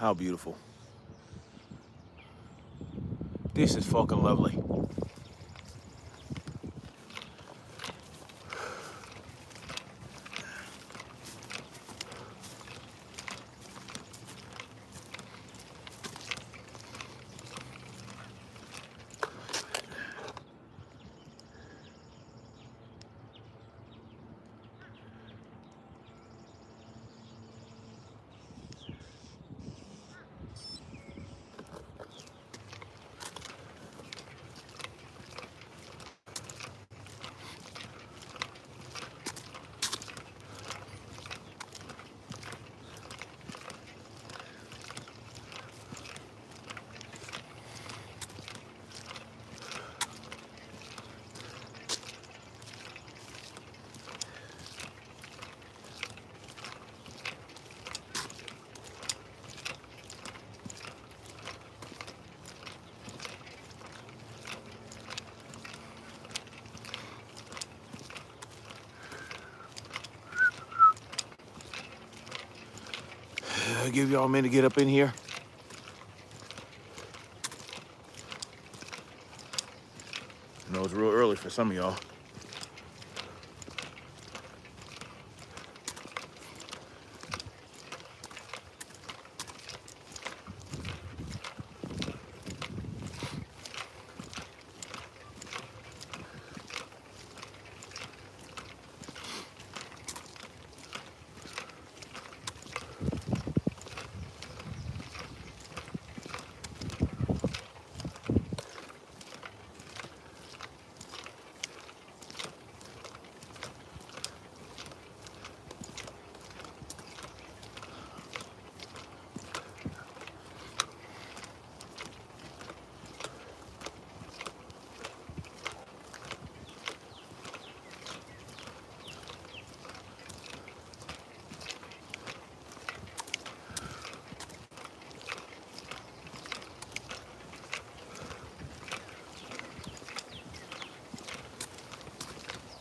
How beautiful. This is fucking lovely. I'll give y'all a minute to get up in here. I know it's real early for some of y'all.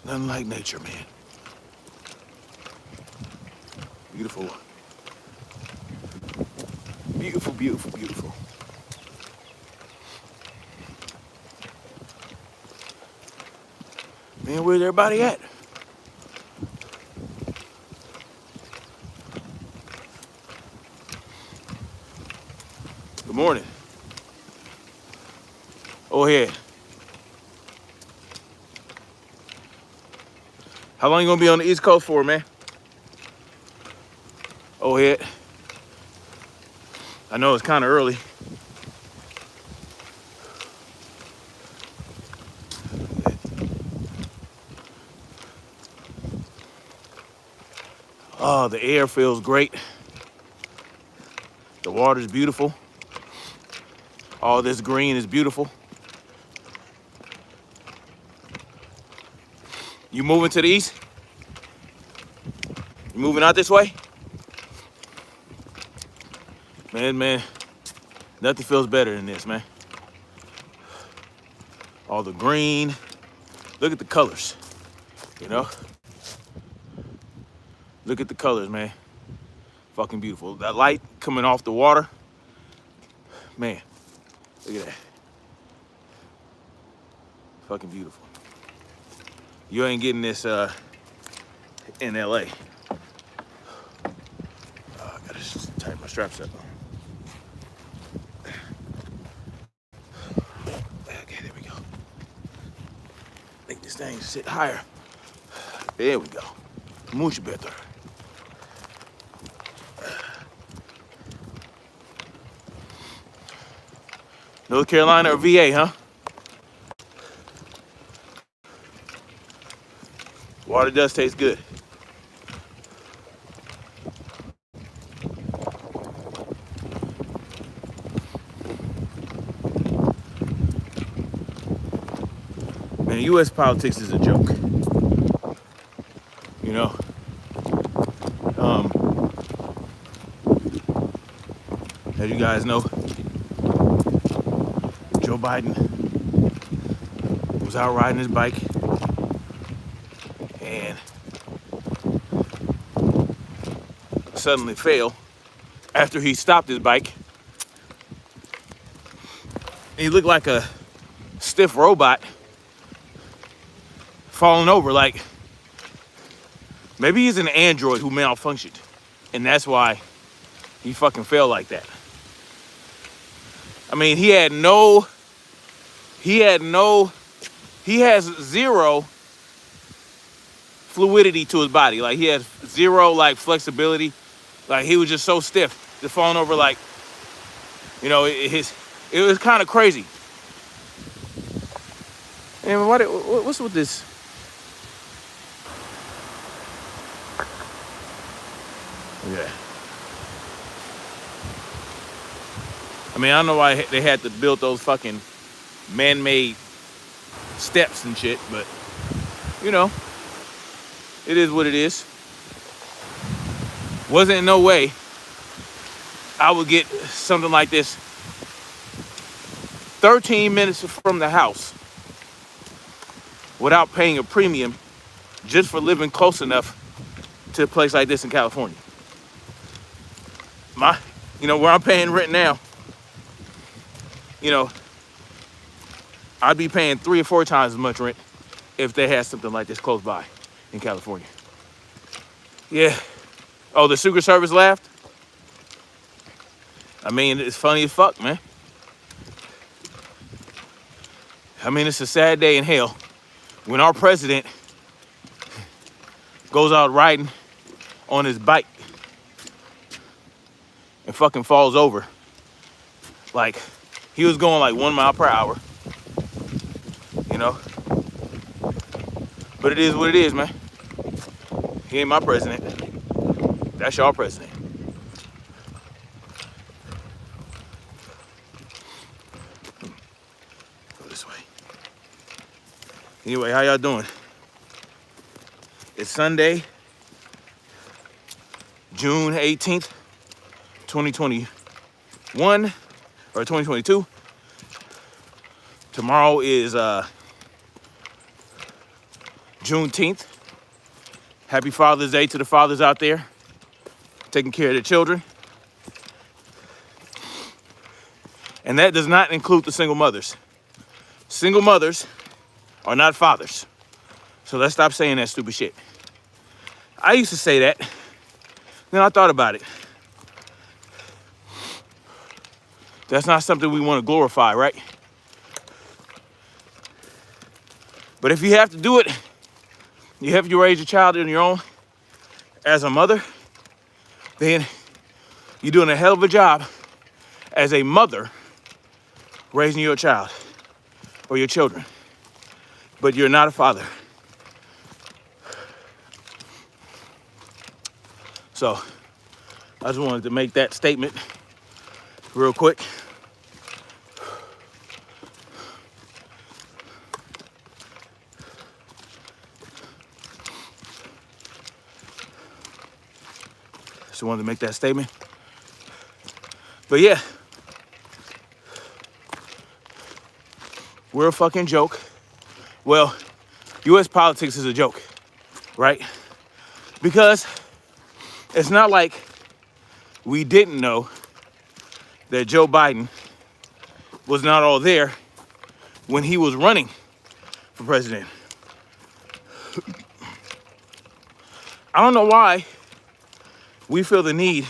Nothing like nature, man. Beautiful. Beautiful, beautiful, beautiful. Man, where's everybody at? Good morning. Oh, ahead. How long you gonna be on the East Coast for, man? Oh, ahead. I know it's kind of early. Oh, the air feels great. The water's beautiful. All this green is beautiful. You moving to the east? You moving out this way? Man, nothing feels better than this, man. All the green. Look at the colors, you know? Look at the colors, man. Fucking beautiful. That light coming off the water. Man, look at that. Fucking beautiful. You ain't getting this in LA. I gotta just tighten my straps up. Okay, there we go. Make this thing sit higher. There we go. Much better. North Carolina or VA, huh? Water does taste good. Man, U.S. politics is a joke. You know, as you guys know, Joe Biden was out riding his bike and suddenly fell after he stopped his bike. He looked like a stiff robot falling over. Like, maybe he's an android who malfunctioned, and that's why he fucking fell like that. I mean, he has zero fluidity to his body. Like, he has zero, like, flexibility. Like, he was just so stiff, just falling over, like, you know, it was kind of crazy. And what's with this? Yeah. I mean, I don't know why they had to build those fucking man-made steps and shit, but, you know, it is what it is. Wasn't in no way I would get something like this 13 minutes from the house without paying a premium just for living close enough to a place like this in California. Where I'm paying rent now, you know, I'd be paying 3 or 4 times as much rent if they had something like this close by in California. Yeah. Oh, the Secret Service laughed? I mean, it's funny as fuck, man. I mean, it's a sad day in hell when our president goes out riding on his bike and fucking falls over. Like, he was going like 1 mile per hour, you know? But it is what it is, man. He ain't my president. That's y'all president. Go this way. Anyway, how y'all doing? It's Sunday, June 18th, 2021 or 2022. Tomorrow is Juneteenth. Happy Father's Day to the fathers out there taking care of their children. And that does not include the single mothers. Single mothers are not fathers. So let's stop saying that stupid shit. I used to say that. Then I thought about it. That's not something we want to glorify, right? But if you have to do it, you have to raise a child on your own as a mother, then you're doing a hell of a job as a mother raising your child or your children. But you're not a father. So I just wanted to make that statement real quick. Just wanted to make that statement. But yeah, we're a fucking joke. Well, US politics is a joke, right? Because it's not like we didn't know that Joe Biden was not all there when he was running for president. I don't know why we feel the need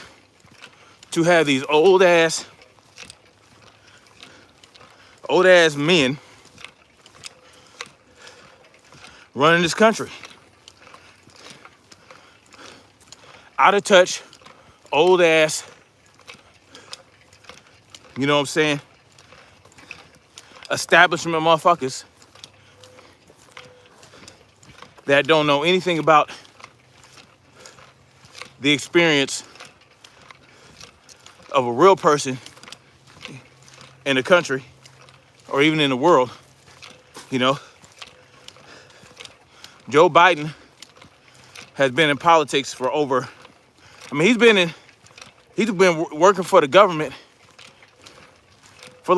to have these old ass men running this country. Out of touch, old ass, you know what I'm saying? Establishment motherfuckers that don't know anything about the experience of a real person in the country or even in the world, you know. Joe Biden has been in politics for over, he's been working for the government for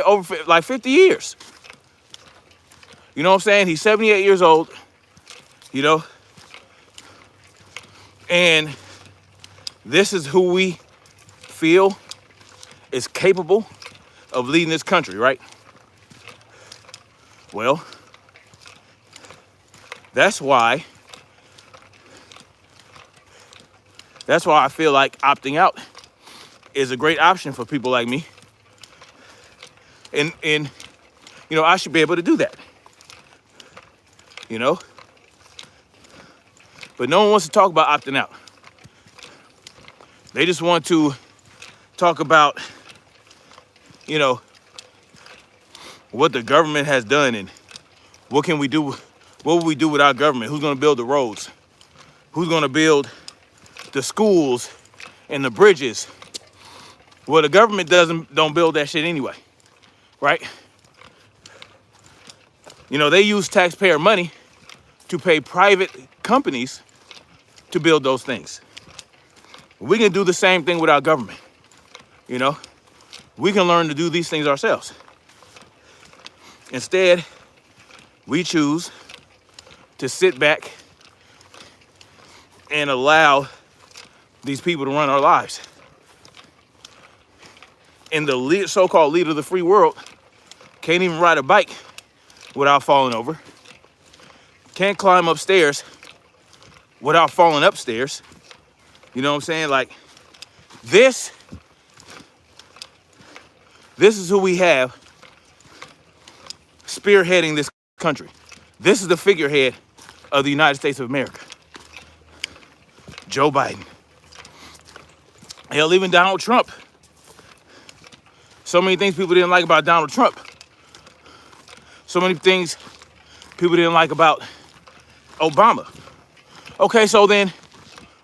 over 50 years. You know what I'm saying? He's 78 years old, you know, and This is who we feel is capable of leading this country, right? Well, that's why I feel like opting out is a great option for people like me. And I should be able to do that. But no one wants to talk about opting out. They just want to talk about, what the government has done and what can we do, what will we do with our government? Who's gonna build the roads? Who's gonna build the schools and the bridges? Well, the government don't build that shit anyway, right? They use taxpayer money to pay private companies to build those things. We can do the same thing with our government. We can learn to do these things ourselves. Instead, we choose to sit back and allow these people to run our lives. And the so-called leader of the free world can't even ride a bike without falling over. Can't climb upstairs without falling upstairs. You know what I'm saying? Like, this is who we have spearheading this country. This is the figurehead of the United States of America. Joe Biden. Hell, even Donald Trump. So many things people didn't like about Donald Trump. So many things people didn't like about Obama. Okay, so then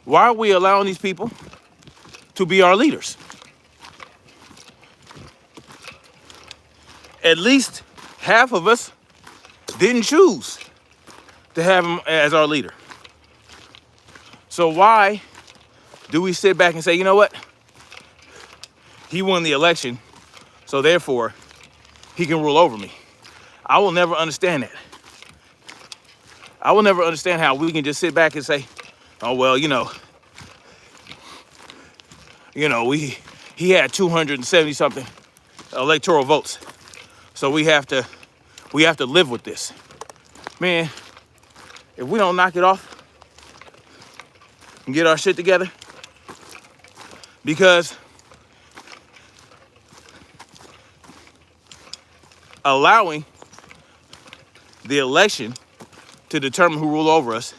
why are we allowing these people to be our leaders? At least half of us didn't choose to have him as our leader. So why do we sit back and say, you know what? He won the election, so therefore he can rule over me. I will never understand that. I will never understand how we can just sit back and say, oh, well, he had 270 something electoral votes. So we have to live with this. Man, if we don't knock it off and get our shit together, because allowing the election to determine who rule over us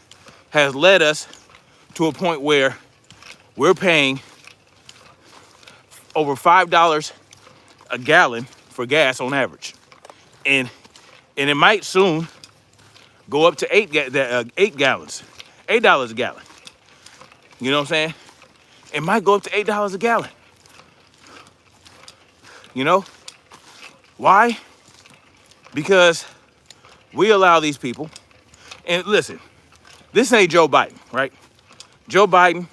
has led us to a point where we're paying over $5 a gallon for gas on average. And it might soon go up to 8 gallons, $8 a gallon. You know what I'm saying? It might go up to $8 a gallon. Why? Because we allow these people, and listen, this ain't Joe Biden, right? Joe Biden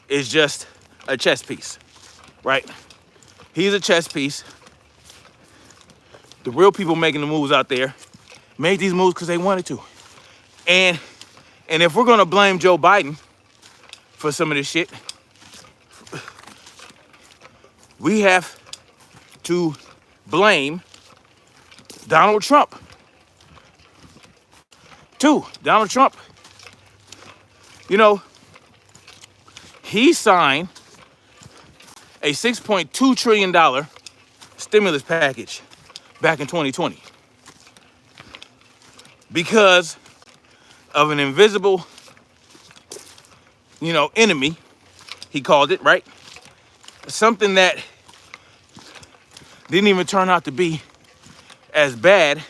is just a chess piece, right? He's a chess piece. The real people making the moves out there made these moves because they wanted to. And if we're gonna blame Joe Biden for some of this shit, we have to blame Donald Trump too. Donald Trump, he signed a $6.2 trillion stimulus package back in 2020 because of an invisible, enemy, he called it, right? Something that didn't even turn out to be as bad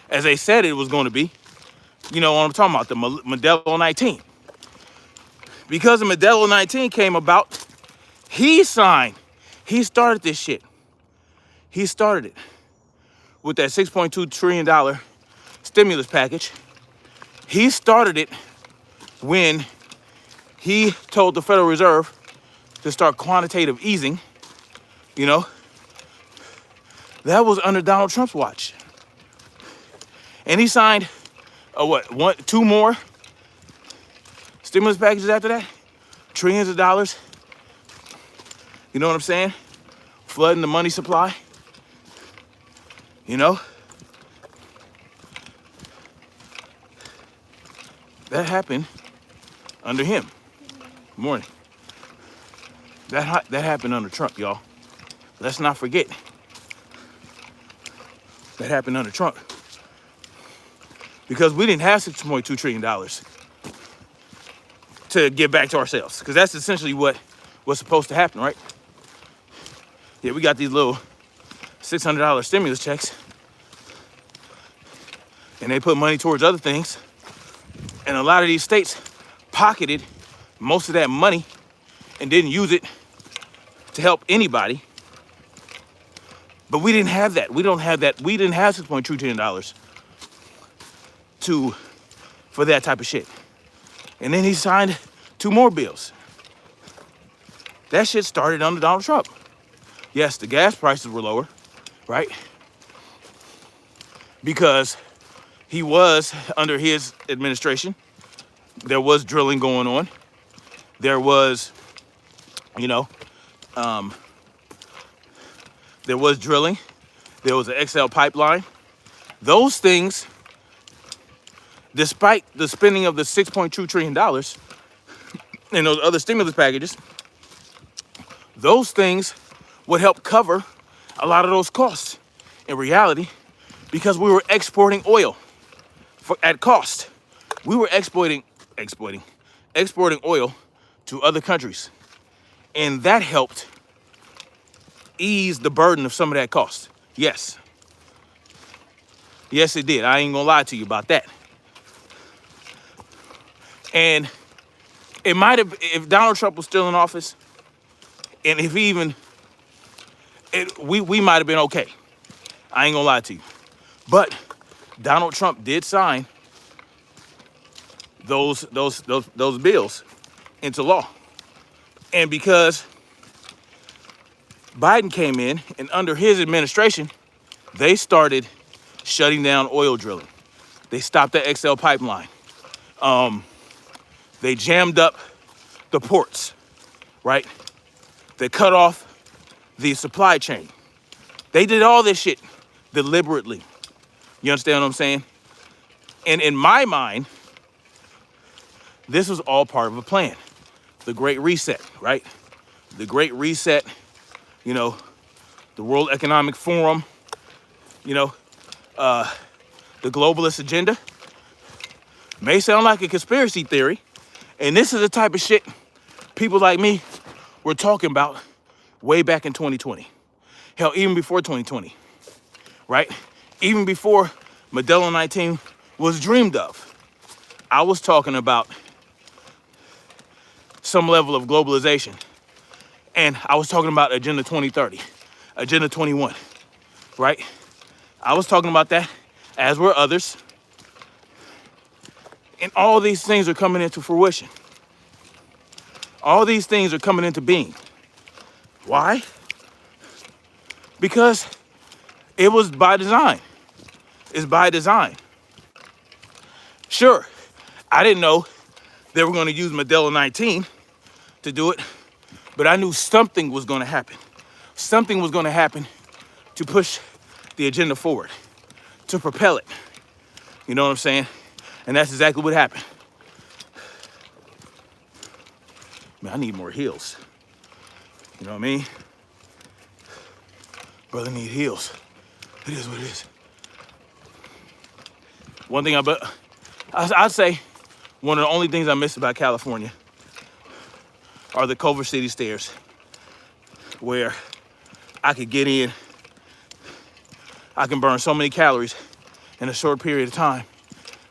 as they said it was going to be. You know what I'm talking about, the Modelo 19. Because the Modelo 19 came about, he started this shit. He started it with that $6.2 trillion stimulus package. He started it when he told the Federal Reserve to start quantitative easing. That was under Donald Trump's watch. And he signed, two more stimulus packages after that, trillions of dollars. You know what I'm saying? Flooding the money supply. You know? That happened under him. Good morning. That happened under Trump, y'all. Let's not forget. That happened under Trump. Because we didn't have $6.2 trillion to give back to ourselves. Because that's essentially what was supposed to happen, right? Yeah, we got these little $600 stimulus checks. And they put money towards other things. And a lot of these states pocketed most of that money and didn't use it to help anybody. But we didn't have that. We don't have that. We didn't have $6.2 trillion for that type of shit. And then he signed 2 more bills. That shit started under Donald Trump. Yes, the gas prices were lower, right? Because he was, under his administration, there was drilling going on. There was, you know, there was drilling. There was an XL pipeline. Those things, despite the spending of the $6.2 trillion and those other stimulus packages, those things would help cover a lot of those costs in reality, because we were exporting oil at cost. We were exporting oil to other countries. And that helped ease the burden of some of that cost. Yes. Yes, it did. I ain't gonna lie to you about that. And it might have, if Donald Trump was still in office, and if he even, we might have been okay. I ain't gonna lie to you. But Donald Trump did sign those bills into law. And because Biden came in, and under his administration, they started shutting down oil drilling. They stopped the XL pipeline. They jammed up the ports, right? They cut off the supply chain. They did all this shit deliberately. You understand what I'm saying? And in my mind, this was all part of a plan. The Great Reset, right? The Great Reset, you know, the World Economic Forum, you know, the globalist agenda. May sound like a conspiracy theory. And this is the type of shit people like me were talking about way back in 2020. Hell, even before 2020, right? Even before Modelo 19 was dreamed of. I was talking about some level of globalization. And I was talking about Agenda 2030, Agenda 21, right? I was talking about that, as were others. And all these things are coming into fruition. All these things are coming into being. Why? Because it was by design. It's by design. Sure, I didn't know they were going to use Modelo 19 to do it, but I knew something was going to happen. Something was going to happen to push the agenda forward, to propel it. You know what I'm saying? And that's exactly what happened. Man, I need more heels. You know what I mean? Brother need heels. It is what it is. One thing I'd say one of the only things I miss about California are the Culver City stairs, where I could get in, I can burn so many calories in a short period of time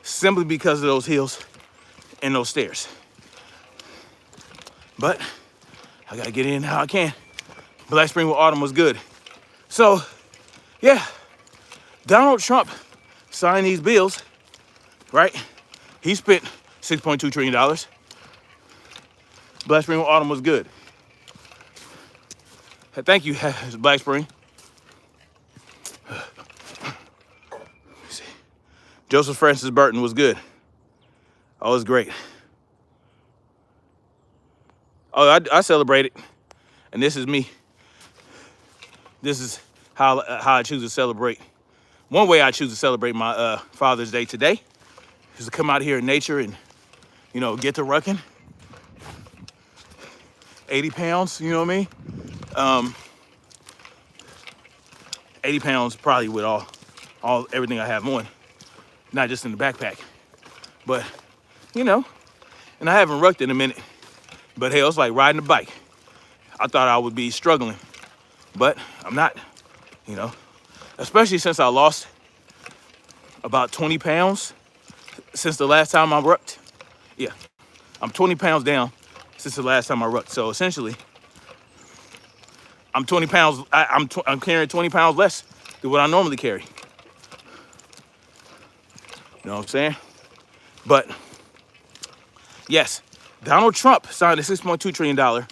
simply because of those hills and those stairs. But I gotta get in how I can. Black Spring with Autumn was good. So, yeah, Donald Trump signed these bills, right? He spent $6.2 trillion. Black Spring with Autumn was good. Thank you, Black Spring. Let me see. Joseph Francis Burton was good. Oh, it was great. Oh, I celebrate it, and this is me. This is how I choose to celebrate. One way I choose to celebrate my Father's Day today is to come out here in nature and, you know, get to rucking. 80 pounds, you know what I mean? 80 pounds probably with everything I have on, not just in the backpack. But, you know, and I haven't rucked in a minute. But hell, it's like riding a bike. I thought I would be struggling, but I'm not, you know, especially since I lost about 20 pounds since the last time I rucked. Yeah, I'm 20 pounds down since the last time I rucked. So essentially, I'm 20 pounds, I'm carrying 20 pounds less than what I normally carry. You know what I'm saying? But yes, Donald Trump signed a $6.2 trillion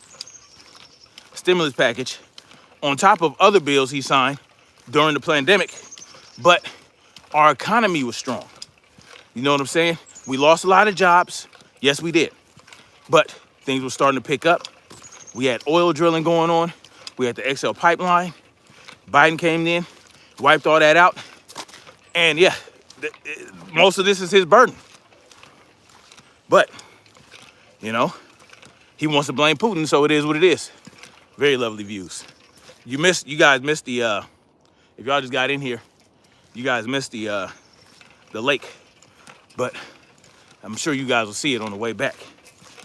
stimulus package on top of other bills he signed during the pandemic, but our economy was strong. You know what I'm saying? We lost a lot of jobs. Yes, we did. But things were starting to pick up. We had oil drilling going on. We had the XL pipeline. Biden came in, wiped all that out. And yeah, most of this is his burden. But, you know, he wants to blame Putin, so it is what it is. Very lovely views. You guys missed the, if y'all just got in here, you guys missed the lake. But I'm sure you guys will see it on the way back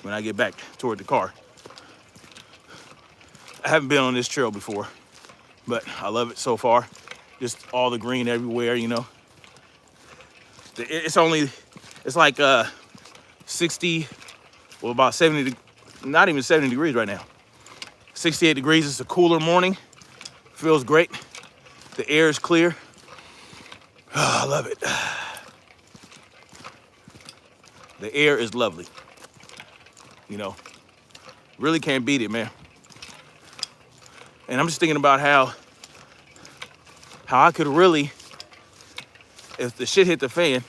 when I get back toward the car. I haven't been on this trail before, but I love it so far. Just all the green everywhere, you know. It's like 60, well, about 70, not even 70 degrees right now. 68 degrees. It's a cooler morning. Feels great. The air is clear. Oh, I love it. The air is lovely. You know, really can't beat it, man. And I'm just thinking about how I could really, if the shit hit the fan,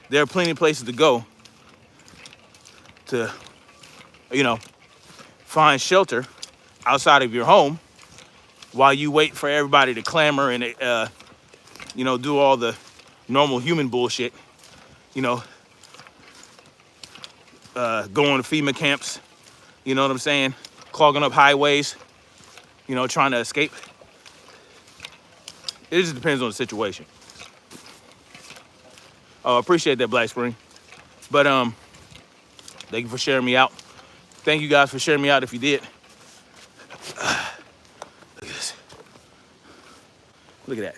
there are plenty of places to go to, you know, find shelter outside of your home while you wait for everybody to clamor and, you know, do all the normal human bullshit, you know, going to FEMA camps, you know what I'm saying? Clogging up highways, you know, trying to escape. It just depends on the situation. Oh, I appreciate that, Black Spring. But thank you for sharing me out. Thank you guys for sharing me out if you did. Look at this. Look at that.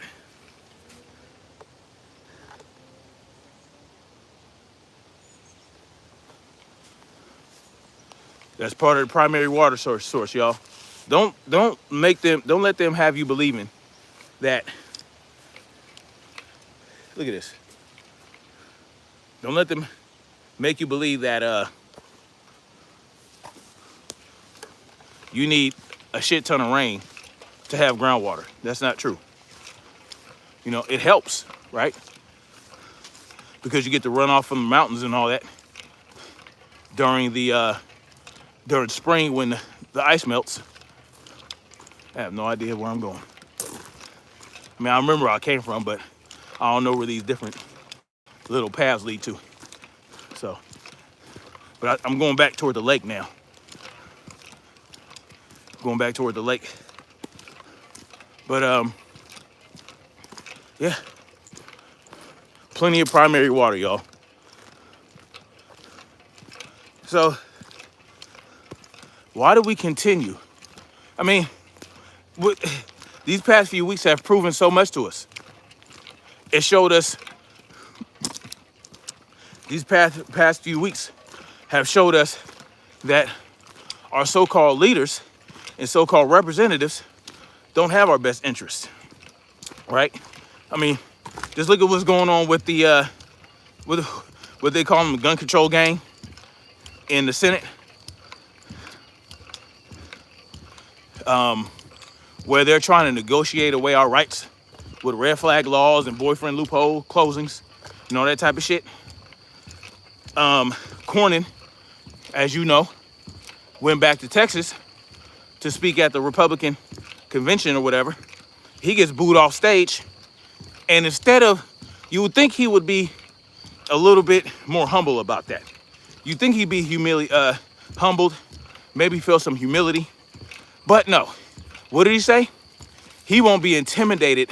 That's part of the primary water source, y'all. Don't let them have you believing that. Look at this. Don't let them make you believe that you need a shit ton of rain to have groundwater. That's not true. You know, it helps, right? Because you get the runoff from the mountains and all that during spring when the ice melts. I have no idea where I'm going. I mean, I remember where I came from, but I don't know where these different little paths lead to. So, but I'm going back toward the lake now. Going back toward the lake. But yeah. Plenty of primary water, y'all. So, why do we continue? I mean, these past few weeks have proven so much to us. It showed us, these past few weeks have showed us that our so-called leaders and so-called representatives don't have our best interests, right? I mean, just look at what's going on with the, what they call them, the gun control gang in the Senate. Where they're trying to negotiate away our rights with red flag laws and boyfriend loophole closings, you know, that type of shit. Cornyn, as you know, went back to Texas to speak at the Republican convention or whatever. He gets booed off stage. And instead of, you would think he would be a little bit more humble about that. You think he'd be humbled, maybe feel some humility. But no, what did he say? He won't be intimidated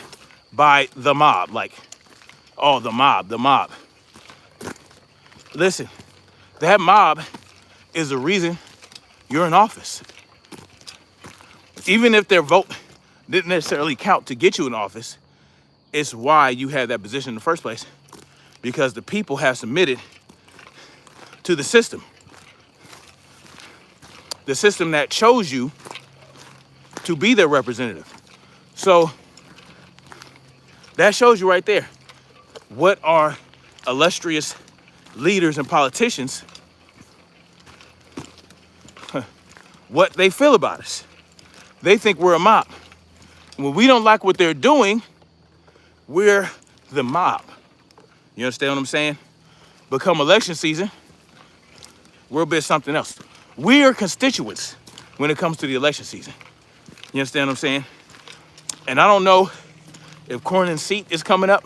by the mob. Like, oh, the mob. Listen, that mob is the reason you're in office. Even if their vote didn't necessarily count to get you in office, it's why you had that position in the first place. Because the people have submitted to the system. The system that chose you to be their representative. So that shows you right there what our illustrious leaders and politicians, what they feel about us. They think we're a mob. When we don't like what they're doing, we're the mob. You understand what I'm saying? Become election season, we're a bit something else. We are constituents when it comes to the election season. You understand what I'm saying? And I don't know if Cornyn's seat is coming up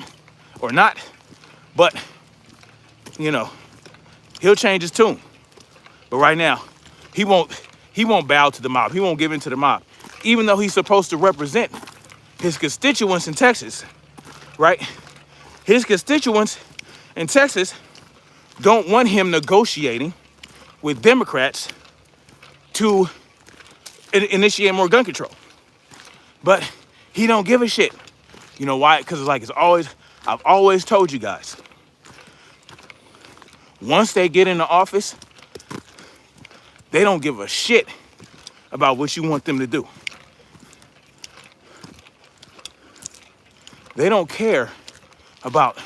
or not, but, you know, he'll change his tune. But right now, he won't bow to the mob. He won't give in to the mob, even though he's supposed to represent his constituents in Texas, right? His constituents in Texas don't want him negotiating with Democrats to initiate more gun control. But he don't give a shit. You know why? Because I've always told you guys, once they get into office, they don't give a shit about what you want them to do. They don't care about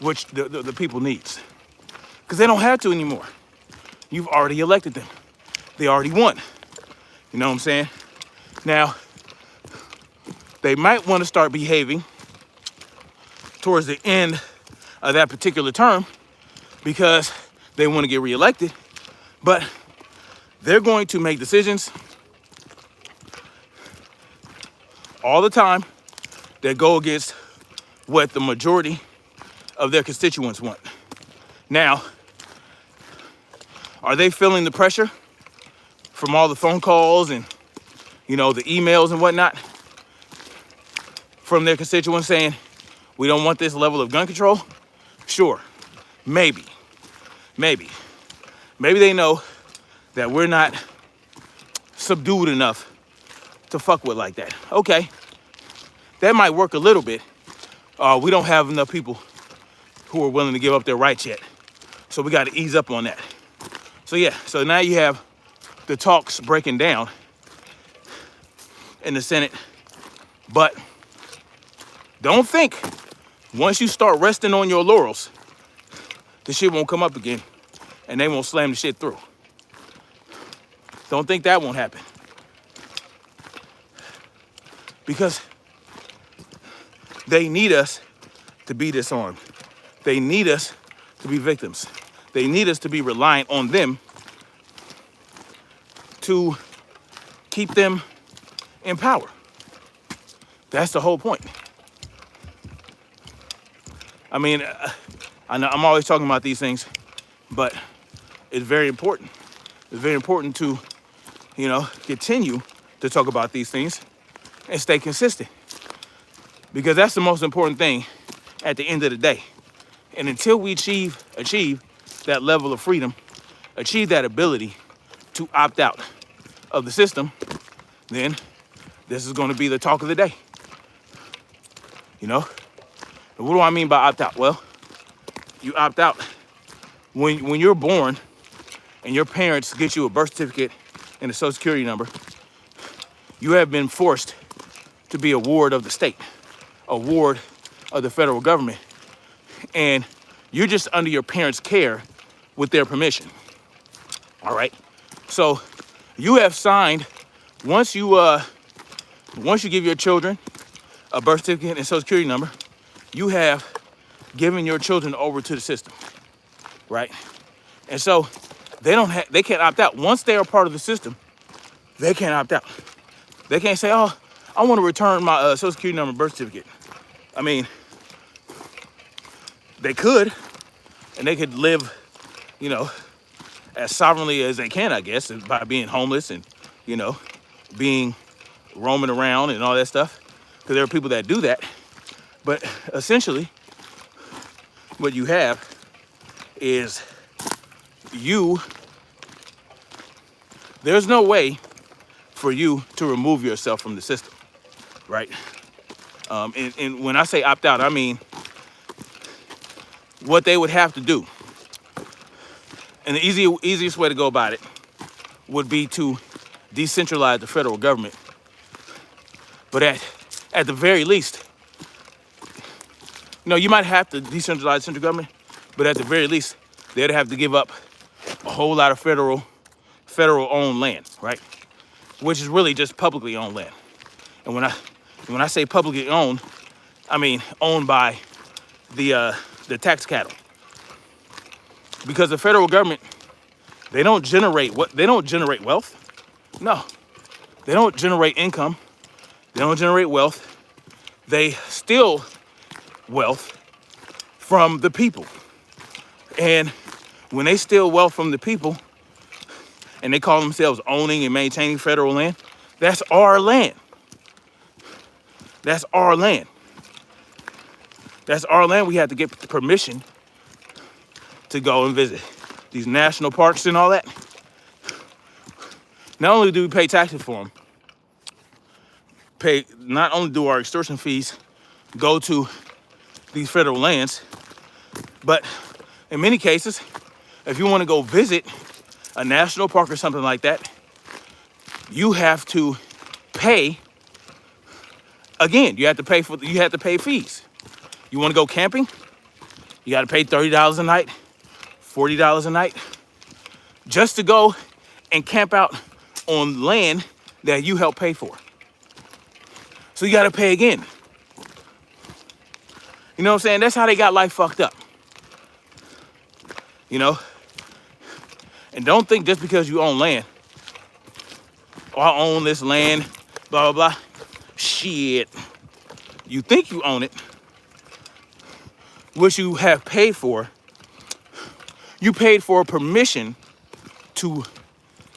what the people needs. Because they don't have to anymore. You've already elected them. They already won. You know what I'm saying? Now, they might want to start behaving towards the end of that particular term because they want to get reelected. But they're going to make decisions all the time that go against what the majority of their constituents want. Now, are they feeling the pressure from all the phone calls and, you know, the emails and whatnot from their constituents saying, we don't want this level of gun control? Sure, maybe. Maybe they know that we're not subdued enough to fuck with like that. Okay, that might work a little bit. We don't have enough people who are willing to give up their rights yet. So we got to ease up on that. So yeah, so now you have the talks breaking down in the Senate. But don't think once you start resting on your laurels, the shit won't come up again and they won't slam the shit through. Don't think that won't happen. Because they need us to be disarmed. They need us to be victims. They need us to be reliant on them to keep them in power. That's the whole point. I mean, I know I'm always talking about these things, but it's very important. It's very important to, you know, continue to talk about these things and stay consistent. Because that's the most important thing at the end of the day. And until we achieve that level of freedom, achieve that ability to opt out of the system, then this is going to be the talk of the day. You know? And what do I mean by opt out? Well, you opt out when you're born and your parents get you a birth certificate and a social security number. You have been forced to be a ward of the state, a ward of the federal government. And you're just under your parents' care with their permission. All right? So you have signed, once you give your children a birth certificate and social security number, you have given your children over to the system, right? And so they can't opt out. Once they are part of the system, they can't opt out. They can't say, oh, I want to return my social security number, birth certificate. I mean, they could, and they could live, you know, as sovereignly as they can, I guess, by being homeless and, you know, being roaming around and all that stuff. Because there are people that do that. But essentially, what you have is there's no way for you to remove yourself from the system, right? And when I say opt out, I mean what they would have to do. And the easiest way to go about it would be to decentralize the federal government. But at the very least, you might have to decentralize central government, but at the very least, they'd have to give up a whole lot of federal-owned land, right? Which is really just publicly owned land. And when I say publicly owned, I mean owned by the tax cattle. Because the federal government, they don't generate wealth. No, they don't generate income. They don't generate wealth. They steal wealth from the people. And when they steal wealth from the people and they call themselves owning and maintaining federal land, that's our land. That's our land. That's our land. We have to get permission to go and visit these national parks and all that. Not only do we pay taxes for them, not only do our extortion fees go to these federal lands, but in many cases, if you want to go visit a national park or something like that, you have to pay. Again, you have to pay fees. You want to go camping? You got to pay $30 a night, $40 a night, just to go and camp out on land that you help pay for. So you got to pay again. You know what I'm saying? That's how they got life fucked up. You know? And don't think just because you own land, or I own this land, blah, blah, blah. Shit. You think you own it, which you have paid for. You paid for permission to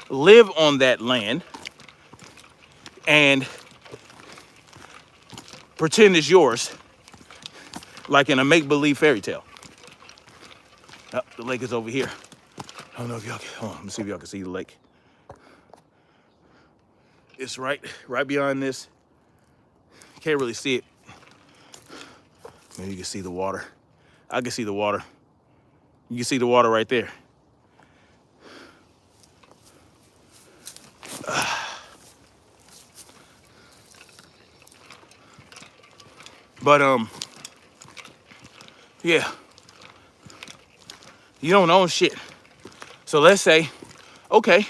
live on that land and pretend it's yours, like in a make-believe fairy tale. Oh, the lake is over here. I don't know if y'all can, hold on, let me see if y'all can see the lake. It's right beyond this. Can't really see it. Maybe you can see the water. I can see the water. You can see the water right there. But yeah, you don't own shit. So let's say, okay,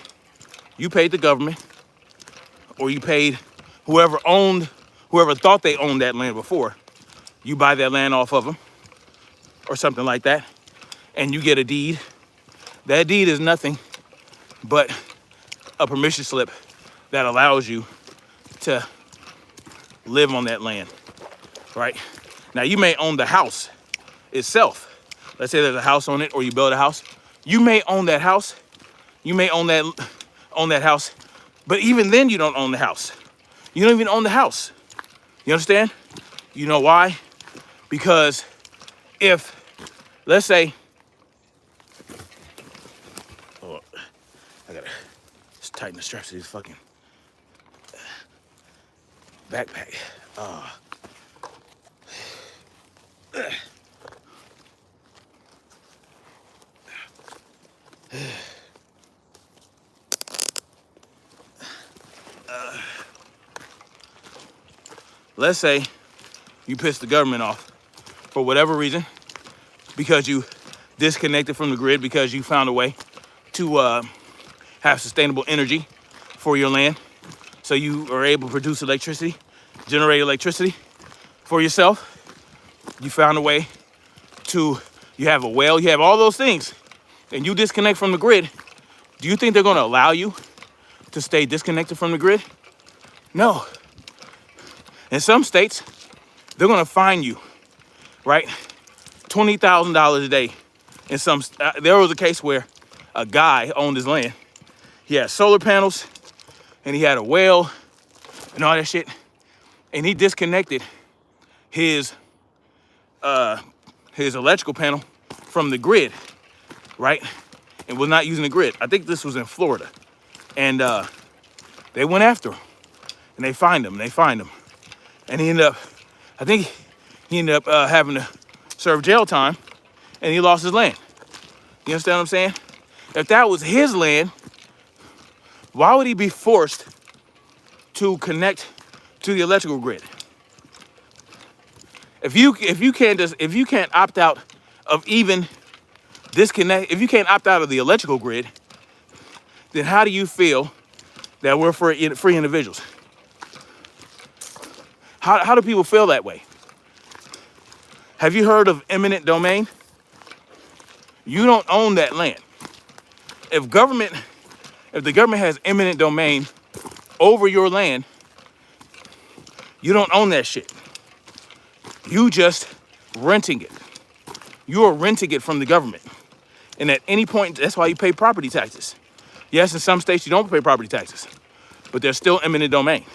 you paid the government, or you paid whoever thought they owned that land before. You buy that land off of them, or something like that, and you get a deed. That deed is nothing but a permission slip that allows you to live on that land, right? Now, you may own the house itself. Let's say there's a house on it, or you build a house. You may own that house. You may own that house, but even then you don't own the house. You don't even own the house. You understand? You know why? Because if, let's say, oh, I gotta just tighten the straps of this fucking backpack. Let's say you piss the government off for whatever reason, because you disconnected from the grid, because you found a way to have sustainable energy for your land, so you are able to produce electricity, generate electricity for yourself. You found a way to, you have a well, you have all those things, and you disconnect from the grid Do you think they're gonna allow you to stay disconnected from the grid? No. In some states, they're gonna fine you, right? $20,000 a day. In some, there was a case where a guy owned his land. He had solar panels and he had a well and all that shit. And he disconnected his electrical panel from the grid, right? And was not using the grid. I think this was in Florida. And they went after him and they fined him. And he ended up, I think he ended up having to serve jail time and he lost his land. You understand what I'm saying? If that was his land, why would he be forced to connect to the electrical grid? If you can't opt out of even disconnect, if you can't opt out of the electrical grid, then how do you feel that we're free individuals? How do people feel that way? Have you heard of eminent domain? You don't own that land. If the government has eminent domain over your land, you don't own that shit. You just renting it. You are renting it from the government. And at any point, that's why you pay property taxes. Yes, in some states you don't pay property taxes, but there's still eminent domain.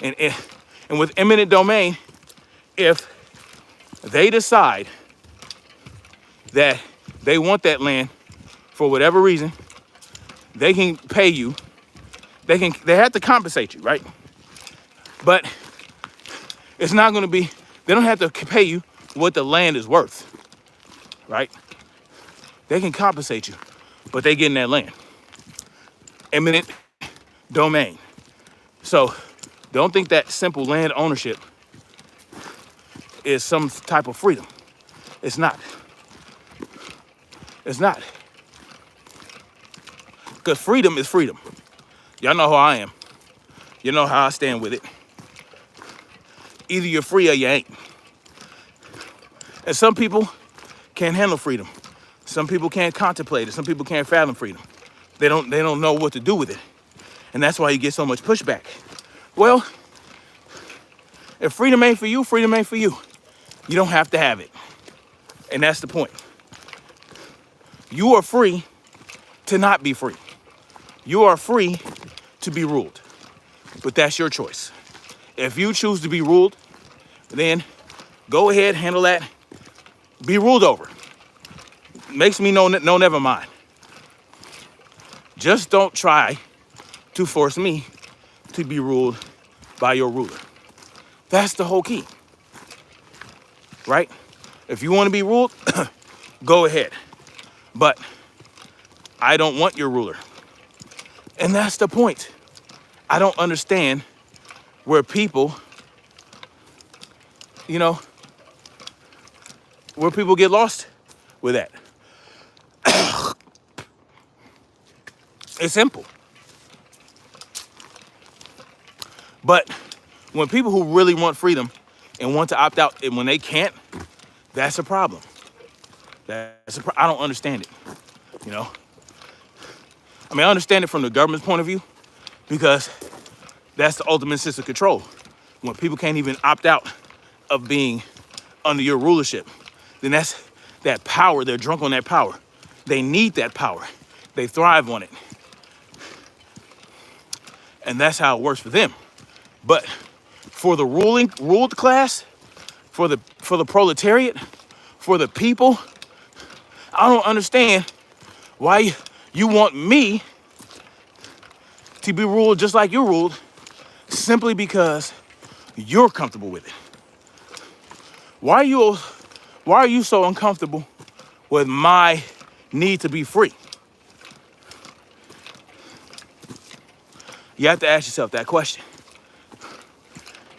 And with eminent domain, if they decide that they want that land for whatever reason, they can pay you. They have to compensate you, right? But it's not going to be, they don't have to pay you what the land is worth, right? They can compensate you, but they get in that land. Eminent domain. So don't think that simple land ownership is some type of freedom. It's not. It's not. Because freedom is freedom. Y'all know how I am. You know how I stand with it. Either you're free or you ain't. And some people can't handle freedom. Some people can't contemplate it. Some people can't fathom freedom. They don't know what to do with it. And that's why you get so much pushback. Well, if freedom ain't for you, freedom ain't for you. You don't have to have it. And that's the point. You are free to not be free. You are free to be ruled. But that's your choice. If you choose to be ruled, then go ahead, handle that. Be ruled over. Makes me no never mind. Just don't try to force me to be ruled by your ruler. That's the whole key. Right? If you want to be ruled, go ahead. But I don't want your ruler. And that's the point. I don't understand where people, where people get lost with that. It's simple. But when people who really want freedom and want to opt out, and when they can't, that's a problem. I don't understand it, I mean, I understand it from the government's point of view because that's the ultimate sense of control. When people can't even opt out of being under your rulership, then that's that power. They're drunk on that power. They need that power. They thrive on it. And that's how it works for them. But for the ruled class, for the proletariat, for the people, I don't understand why you want me to be ruled just like you're ruled simply because you're comfortable with it. Why are you so uncomfortable with my need to be free? You have to ask yourself that question.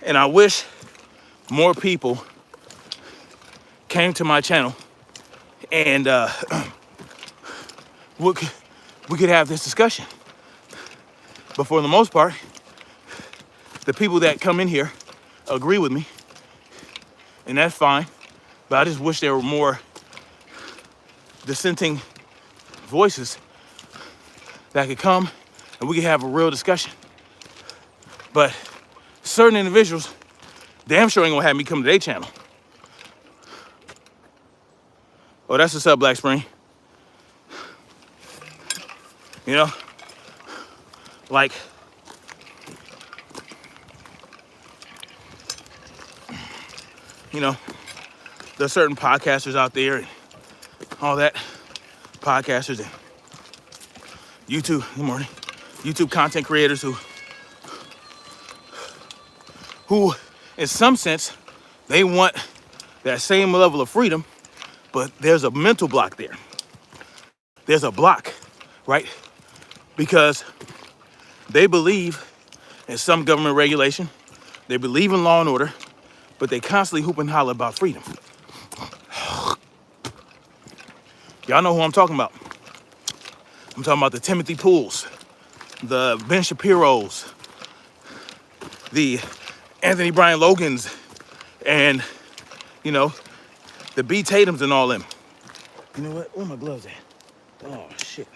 And I wish more people came to my channel and we could have this discussion. But for the most part, the people that come in here agree with me, and that's fine. But I just wish there were more dissenting voices that could come and we could have a real discussion. But certain individuals damn sure ain't gonna have me come to their channel. Oh, that's what's up, Black Spring. You know, like, you know, there's certain podcasters out there and all that, podcasters and YouTube, good morning, YouTube content creators who in some sense, they want that same level of freedom, but there's a mental block there. There's a block, right? Because they believe in some government regulation, they believe in law and order, but they constantly hoop and holler about freedom. Y'all know who I'm talking about. I'm talking about the Timothy Pools, the Ben Shapiro's, the Anthony Brian Logans, and, you know, the B. Tatums and all them. You know what? Where my gloves at? Oh, shit.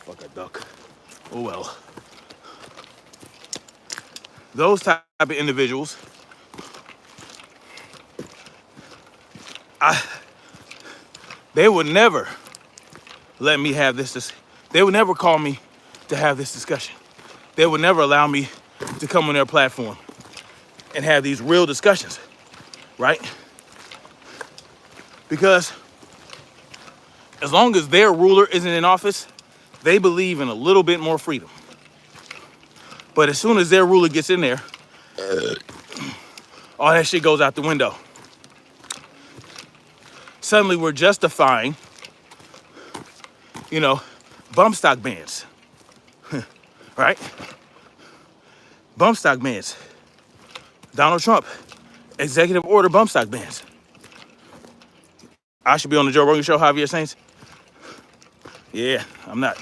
Fuck a duck. Oh, well. Those type of individuals, they would never let me have this. They would never call me to have this discussion. They would never allow me to come on their platform and have these real discussions, right? Because as long as their ruler isn't in office, they believe in a little bit more freedom. But as soon as their ruler gets in there, all that shit goes out the window. Suddenly we're justifying, you know, bump stock bans, right? Bump stock bans. Donald Trump, executive order bump stock bans. I should be on the Joe Rogan show, Javier Saints. Yeah, I'm not.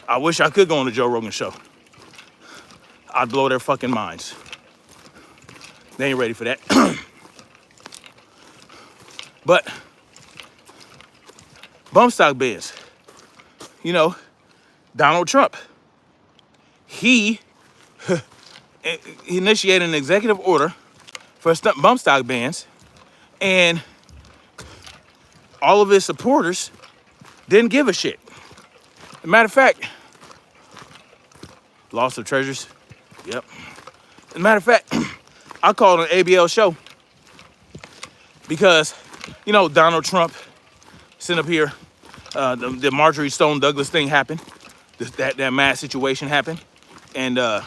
I wish I could go on the Joe Rogan show. I'd blow their fucking minds. They ain't ready for that. But bump stock bans. You know, Donald Trump. He initiated an executive order for bump stock bans, and all of his supporters didn't give a shit. As a matter of fact, loss of treasures. Yep. As a matter of fact, I called an ABL show because, you know, Donald Trump sitting up here, the Marjorie Stone Douglas thing happened. That mass situation happened. And let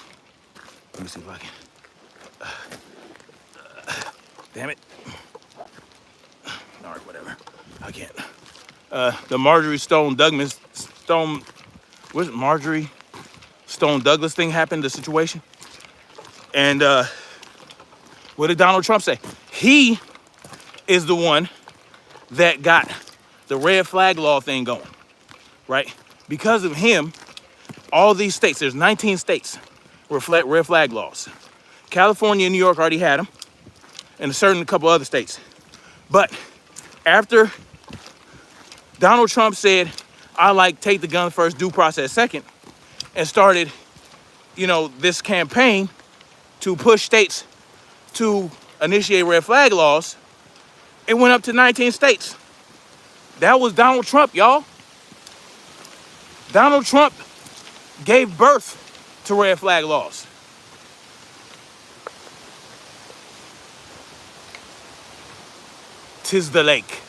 me see if I can. Damn it. All right, whatever. I can't. The Marjorie Stone Douglas thing happened, the situation. And what did Donald Trump say? He is the one that got the red flag law thing going, right? Because of him, all these states, there's 19 states with red flag laws. California and New York already had them, and a couple other states. But after Donald Trump said, I like take the gun first, due process second, and started, you know, this campaign to push states to initiate red flag laws, it went up to 19 states. That was Donald Trump, y'all. Donald Trump gave birth to red flag laws. Tis the lake.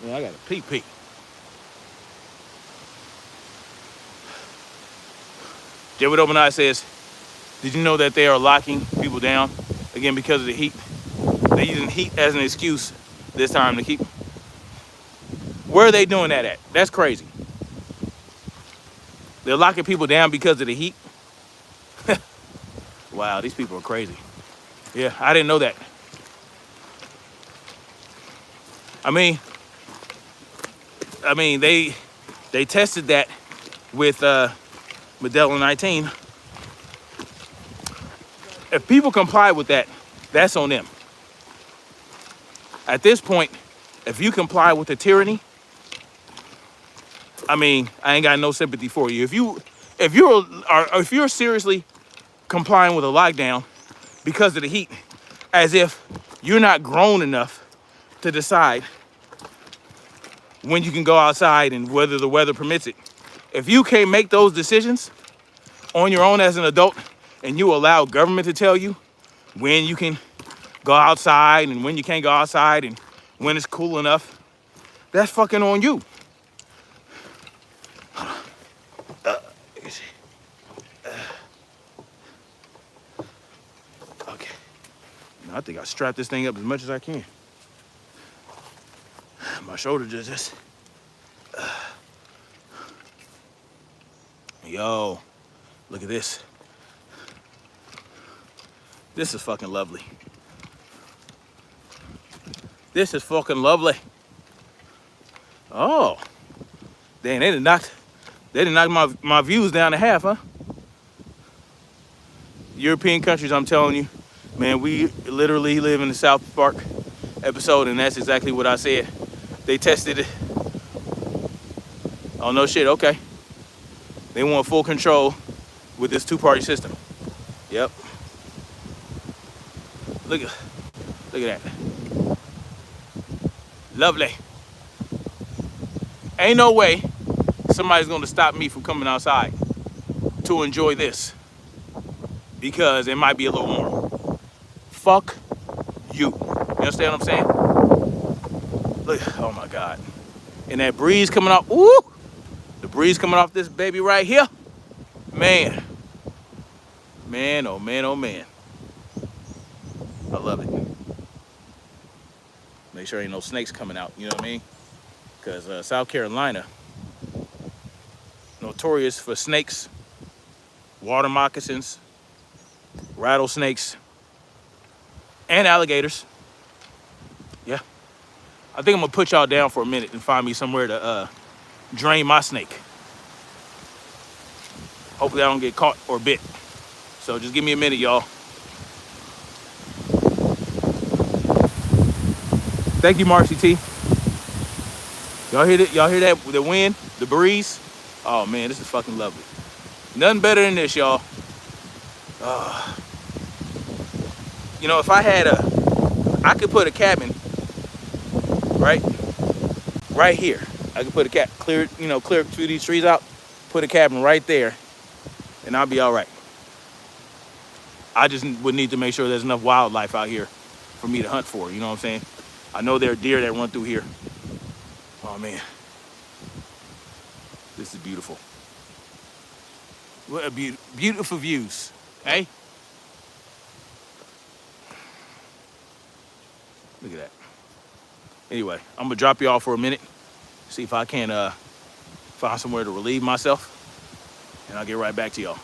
Man, I got a pee. David Obenai says, did you know that they are locking people down again because of the heat? They're using heat as an excuse this time to keep. Where are they doing that at? That's crazy. They're locking people down because of the heat? Wow, these people are crazy. Yeah, I didn't know that. I mean, they tested that with Modelo 19. If people comply with that, that's on them. At this point, if you comply with the tyranny, I mean, I ain't got no sympathy for you. If you're seriously complying with a lockdown because of the heat, as if you're not grown enough to decide when you can go outside and whether the weather permits it. If you can't make those decisions on your own as an adult and you allow government to tell you when you can go outside and when you can't go outside and when it's cool enough, that's fucking on you. Okay. Now I think I strap this thing up as much as I can. My shoulder just. Yo, look at this. This is fucking lovely. This is fucking lovely. Oh, dang, they done knocked my views down to half, huh? European countries, I'm telling you, man, we literally live in the South Park episode, and that's exactly what I said. They tested it. Oh, no shit, okay. They want full control with this two-party system. Yep. Look at that. Lovely. Ain't no way somebody's gonna stop me from coming outside to enjoy this because it might be a little warm. Fuck you. You understand what I'm saying? Look, oh my God. And that breeze coming off, ooh! The breeze coming off this baby right here. Man. Man, oh man, oh man. I love it. Make sure ain't no snakes coming out, you know what I mean? Because South Carolina, notorious for snakes, water moccasins, rattlesnakes, and alligators. Yeah. I think I'm gonna put y'all down for a minute and find me somewhere to drain my snake. Hopefully I don't get caught or bit. So just give me a minute, y'all. Thank you, Marcy T. Y'all hear that? Y'all hear that? The wind, the breeze. Oh man, this is fucking lovely. Nothing better than this, y'all. You know, if I had I could put a cabin right here. I could put a clear through these trees out, put a cabin right there, and I'll be all right. I just would need to make sure there's enough wildlife out here for me to hunt for. You know what I'm saying? I know there are deer that run through here. Oh man, this is beautiful. What a beautiful views, hey? Look at that. Anyway, I'm gonna drop you off for a minute, see if I can find somewhere to relieve myself, and I'll get right back to y'all.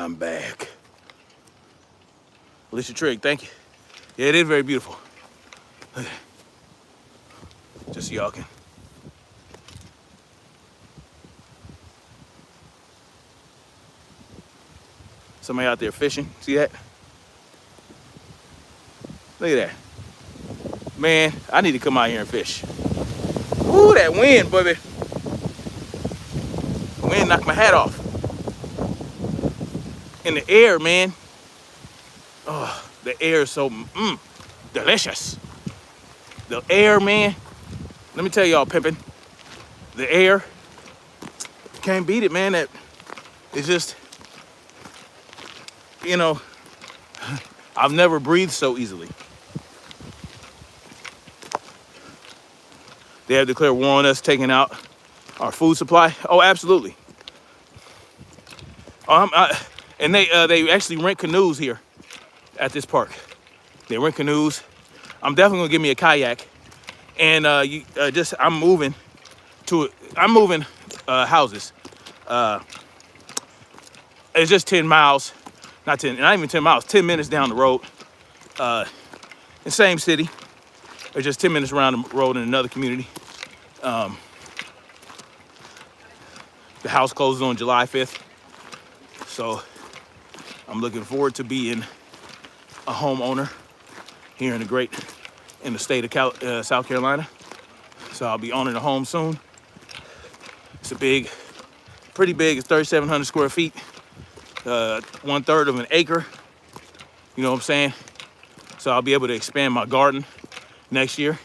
I'm back. Alicia Trigg, thank you. Yeah, it is very beautiful. Just so y'all can. Somebody out there fishing. See that? Look at that. Man, I need to come out here and fish. Ooh, that wind, baby. The wind knocked my hat off. In the air, man. Oh, the air is so delicious. The air, man. Let me tell y'all, pimpin'. The air, can't beat it, man. It's just, you know, I've never breathed so easily. They have declared war on us, taking out our food supply. Oh, absolutely. And they actually rent canoes here at this park. They rent canoes. I'm definitely gonna give me a kayak. And I'm moving houses. It's just 10 miles, not even 10 miles, 10 minutes down the road. In the same city. Or just 10 minutes around the road in another community. The house closes on July 5th. So I'm looking forward to being a homeowner here in the state of South Carolina. So I'll be owning a home soon. It's pretty big. It's 3,700 square feet. 1/3 of an acre. You know what I'm saying? So I'll be able to expand my garden next year.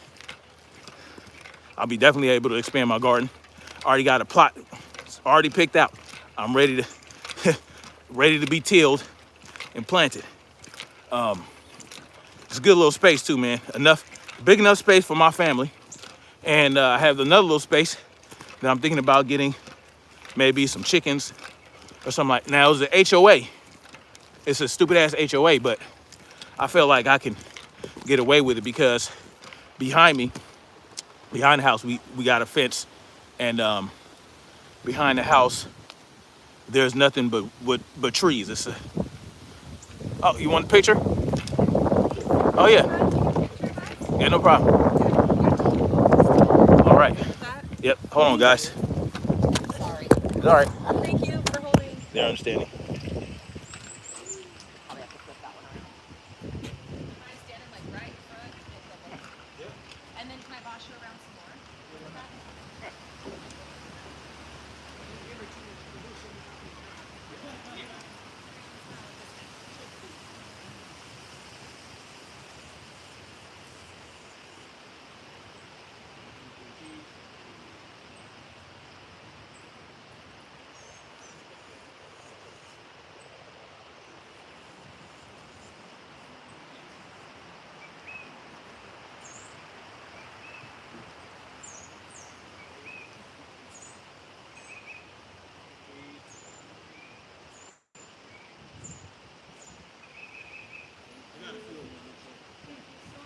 I'll be definitely able to expand my garden. Already got a plot. It's already picked out. I'm ready to be tilled and planted. It's a good little space too, man. Big enough space for my family. And I have another little space that I'm thinking about getting maybe some chickens or something like. Now it's an HOA. It's a stupid ass HOA, but I feel like I can get away with it because behind the house, we got a fence, and behind the house, there's nothing but trees. Oh, you want a picture? Oh yeah. Yeah, no problem. All right. Yep. Hold on, guys. Sorry. It's all right. Thank you for holding. They're understanding. Probably have to flip that one around. Can I stand in like right in front? Yep. And then can I boss you around some more?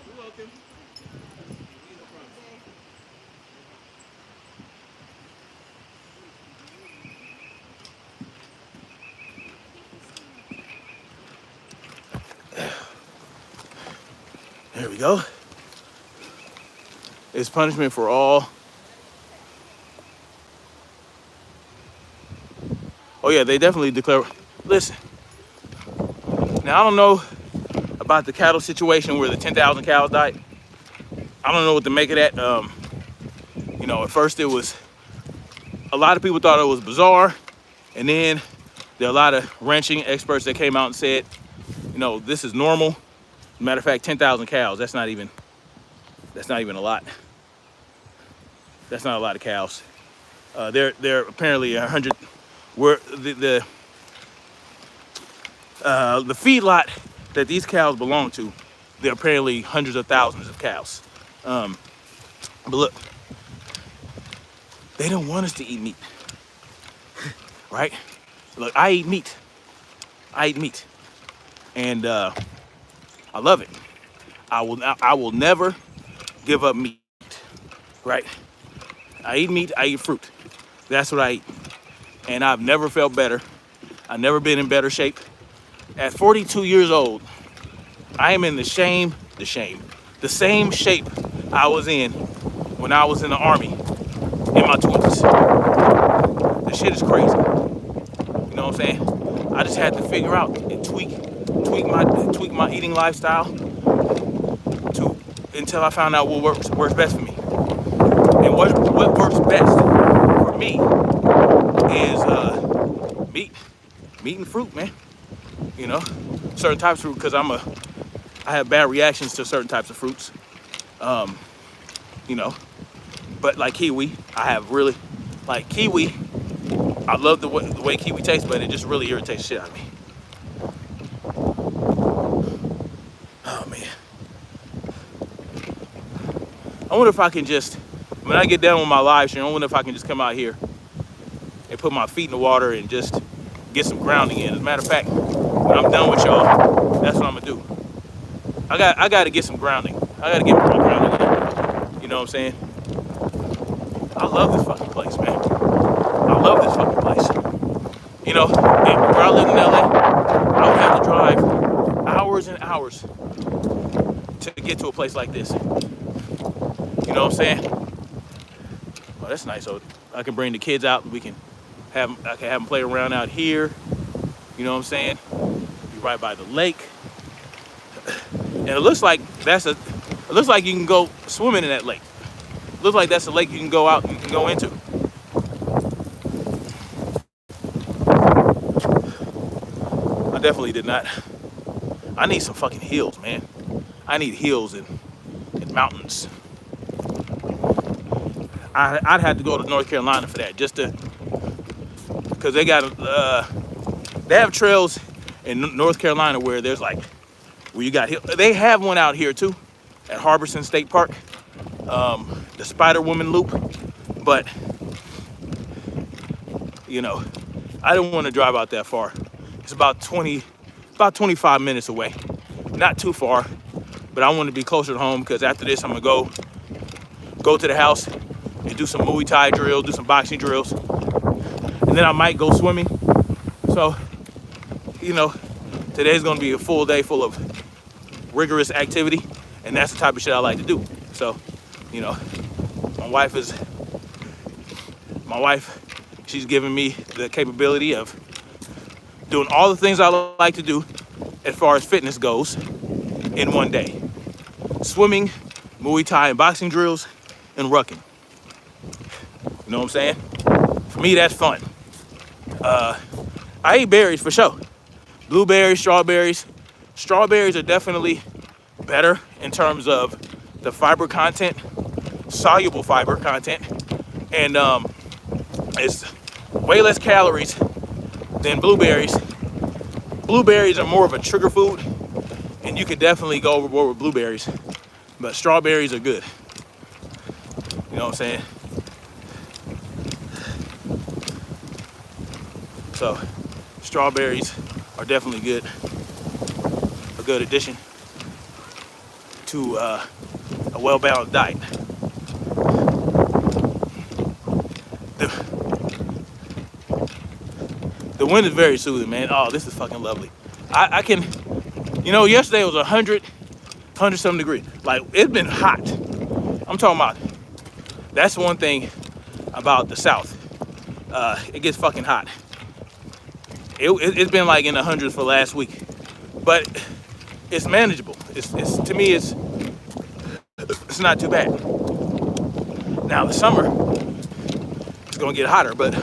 You're welcome. There we go. It's punishment for all. Oh yeah, they definitely declare. Listen, now I don't know about the cattle situation where the 10,000 cows died. I don't know what to make of that. You know, at first a lot of people thought it was bizarre, and then there are a lot of ranching experts that came out and said, you know, this is normal. Matter of fact, 10,000 cows, that's not even a lot. That's not a lot of cows. There apparently 100 where the feedlot that these cows belong to, there are apparently hundreds of thousands of cows. But look, they don't want us to eat meat, right? Look, I eat meat, and I love it. I will never give up meat, right? I eat meat, I eat fruit. That's what I eat. And I've never felt better I've never been in better shape. At 42 years old, I am in the same shape I was in when I was in the Army in my 20s. This shit is crazy. You know what I'm saying? I just had to figure out and tweak my eating lifestyle to until I found out what works best for me. And what works best for me is meat and fruit, man. You know, certain types of fruit because I have bad reactions to certain types of fruits. You know, but like kiwi, I have really like kiwi. I love the way kiwi tastes, but it just really irritates the shit out of me. Oh man. I wonder if I can just, when I get done with my live stream, I wonder if I can just come out here and put my feet in the water and just get some grounding in. As a matter of fact, when I'm done with y'all, that's what I'm gonna do. I gotta get some grounding. I gotta get more grounding in. You know what I'm saying? I love this fucking place, man. I love this fucking place. You know, where I lived in LA, I would have to drive hours and hours to get to a place like this. You know what I'm saying? Well, that's nice. So I can bring the kids out. I can have them play around out here. You know what I'm saying? Be right by the lake. And it looks like you can go swimming in that lake. It looks like that's a lake you can go out and go into. I definitely did not. I need some fucking hills, man. I need hills and mountains. I'd have to go to North Carolina for that, just to, because they have trails in North Carolina where there's like, where you got hills. They have one out here too, at Harbison State Park, the Spider Woman Loop, but you know, I don't want to drive out that far. It's about 25 minutes away, not too far, but I want to be closer to home because after this I'm gonna go to the house and do some Muay Thai drills, do some boxing drills, and then I might go swimming. So, you know, today's gonna be a full day full of rigorous activity, and that's the type of shit I like to do. So, you know, my wife, she's giving me the capability of doing all the things I like to do as far as fitness goes in one day. Swimming, Muay Thai, and boxing drills, and rucking. You know what I'm saying? For me, that's fun. I eat berries for sure. Blueberries, strawberries. Strawberries are definitely better in terms of the fiber content, soluble fiber content, and it's way less calories than blueberries. Blueberries are more of a trigger food, and you could definitely go overboard with blueberries, but strawberries are good. You know what I'm saying? So strawberries are definitely good, a good addition to a well-balanced diet. The wind is very soothing, man. Oh, this is fucking lovely. I can, you know, yesterday it was 100 something degrees. Like, it's been hot. I'm talking about, that's one thing about the South. It gets fucking hot. It's been like in the hundreds for last week, but it's manageable. It's to me, it's not too bad. Now the summer, it's gonna get hotter, but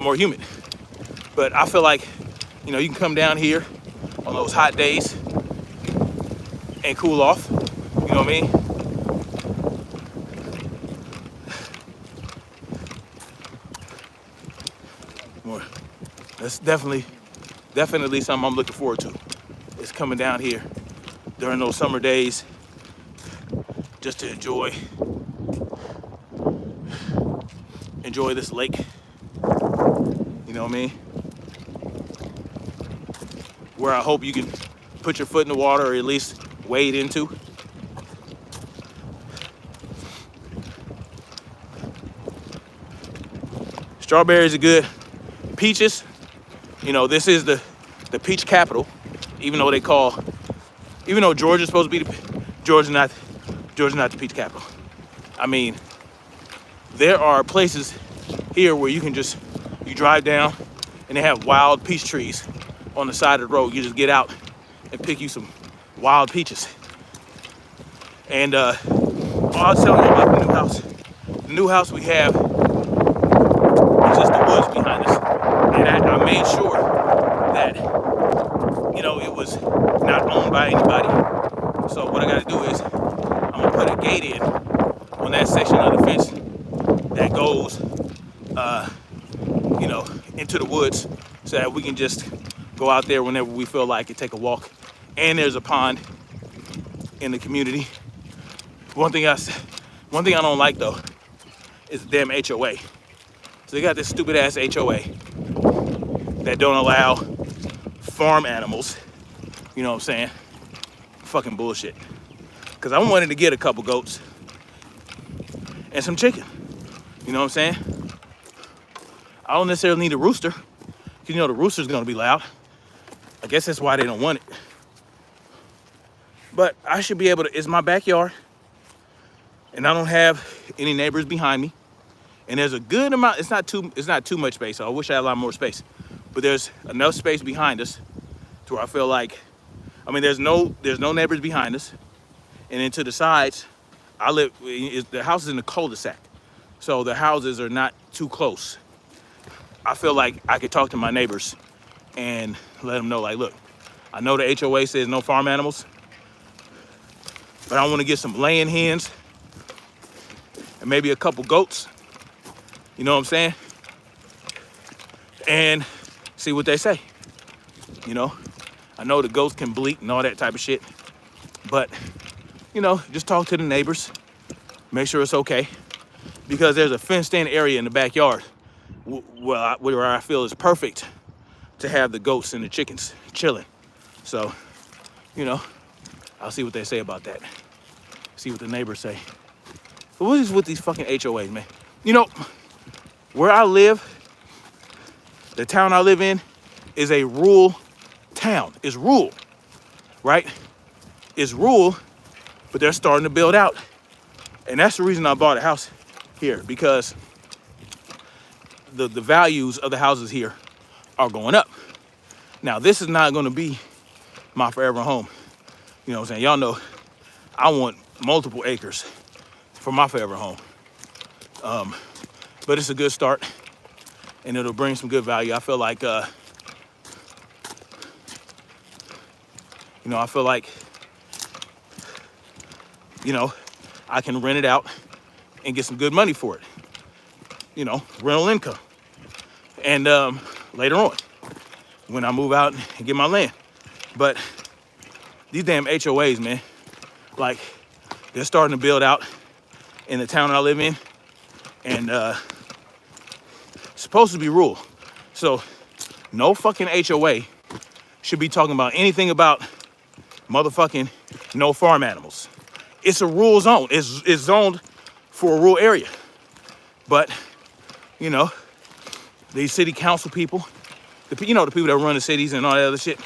more humid. But I feel like, you know, you can come down here on those hot days and cool off. You know what I mean? More. That's definitely something I'm looking forward to. It's coming down here during those summer days just to enjoy this lake. You know what I mean? Where I hope you can put your foot in the water, or at least wade into. Strawberries are good. Peaches, You know, this is the peach capital, even though Georgia's supposed to be Georgia's not the peach capital. I mean, there are places here where you drive down and they have wild peach trees on the side of the road. You just get out and pick you some wild peaches. And I'll tell you about the new house. The new house we have is just the woods behind us. And I made sure that, you know, it was not owned by anybody. So what I gotta do is I'm gonna put a gate in on that section of the fence that goes, you know, into the woods so that we can just go out there whenever we feel like it, take a walk. And there's a pond in the community. One thing I don't like though is the damn HOA. So they got this stupid ass HOA that don't allow farm animals. You know what I'm saying? Fucking bullshit. Cause I wanted to get a couple goats and some chicken. You know what I'm saying? I don't necessarily need a rooster. Cause you know the rooster's gonna be loud. I guess that's why they don't want it. But I should be able to, it's my backyard. And I don't have any neighbors behind me. And there's a good amount, it's not too much space. So I wish I had a lot more space. But there's enough space behind us to where I feel like, I mean, there's no neighbors behind us. And then to the sides, the house is in the cul-de-sac. So the houses are not too close. I feel like I could talk to my neighbors and let them know, like, look, I know the HOA says no farm animals, but I want to get some laying hens and maybe a couple goats. You know what I'm saying? And see what they say. You know, I know the goats can bleat and all that type of shit, but you know, just talk to the neighbors, make sure it's okay, because there's a fenced-in area in the backyard where I feel is perfect to have the goats and the chickens chilling. So, you know, I'll see what they say about that. See what the neighbors say. But what is with these fucking HOAs, man? You know, where I live, the town I live in, is a rural town. It's rural, right? It's rural, but they're starting to build out. And that's the reason I bought a house here, because the values of the houses here are going up. Now, this is not gonna be my forever home. You know what I'm saying? Y'all know I want multiple acres for my forever home. But it's a good start and it'll bring some good value. I feel like, you know, I can rent it out and get some good money for it. You know, rental income. And later on, when I move out and get my land. But these damn HOAs, man, like, they're starting to build out in the town I live in. And supposed to be rural. So no fucking HOA should be talking about anything about motherfucking no farm animals. It's a rural zone. It's zoned for a rural area. But, you know, these city council people, the people that run the cities and all that other shit,